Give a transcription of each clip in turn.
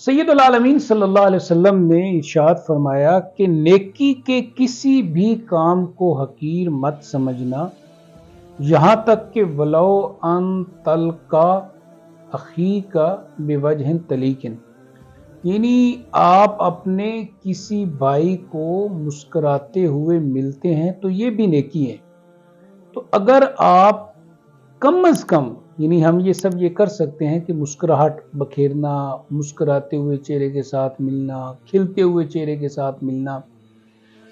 सैयदुल आलमीन सल्लल्लाहु अलैहि वसल्लम ने इरशाद फरमाया कि नेकी के किसी भी काम को हकीर मत समझना, यहाँ तक कि वलो अन तलका अखी का बेवजह तलीकिन, यानी आप अपने किसी भाई को मुस्कुराते हुए मिलते हैं तो ये भी नेकी है। तो अगर आप कम अज कम, यानी हम ये सब ये कर सकते हैं कि मुस्कुराहट बखेरना, मुस्कुराते हुए चेहरे के साथ मिलना, खिलते हुए चेहरे के साथ मिलना,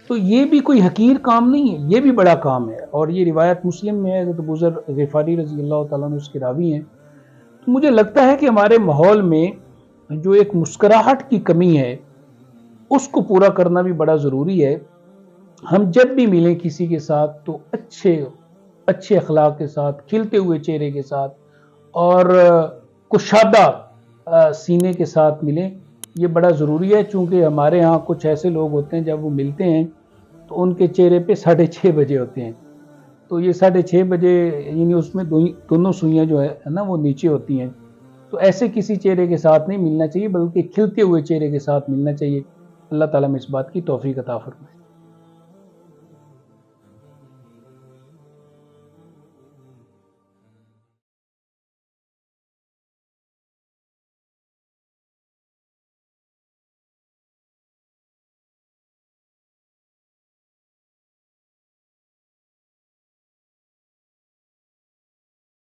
तो ये भी कोई हकीर काम नहीं है, ये भी बड़ा काम है। और ये रिवायत मुस्लिम में है, तो बुज़र ग़िफ़ारी रज़ी अल्लाह तआला अन्हु उसके रावी हैं। तो मुझे लगता है कि हमारे माहौल में जो एक मुस्कुराहट की कमी है उसको पूरा करना भी बड़ा ज़रूरी है। हम जब भी मिलें किसी के साथ तो अच्छे अखलाक के साथ, खिलते हुए चेहरे के साथ और कुशादा सीने के साथ मिलें, ये बड़ा ज़रूरी है। चूँकि हमारे यहाँ कुछ ऐसे लोग होते हैं जब वो मिलते हैं तो उनके चेहरे पे 6:30 बजे होते हैं, तो ये 6:30 बजे यानी उसमें दोनों सुइयाँ जो है ना वो नीचे होती हैं। तो ऐसे किसी चेहरे के साथ नहीं मिलना चाहिए, बल्कि खिलते हुए चेहरे के साथ मिलना चाहिए। अल्लाह ताला में इस बात की तौफीक अता फरमाए।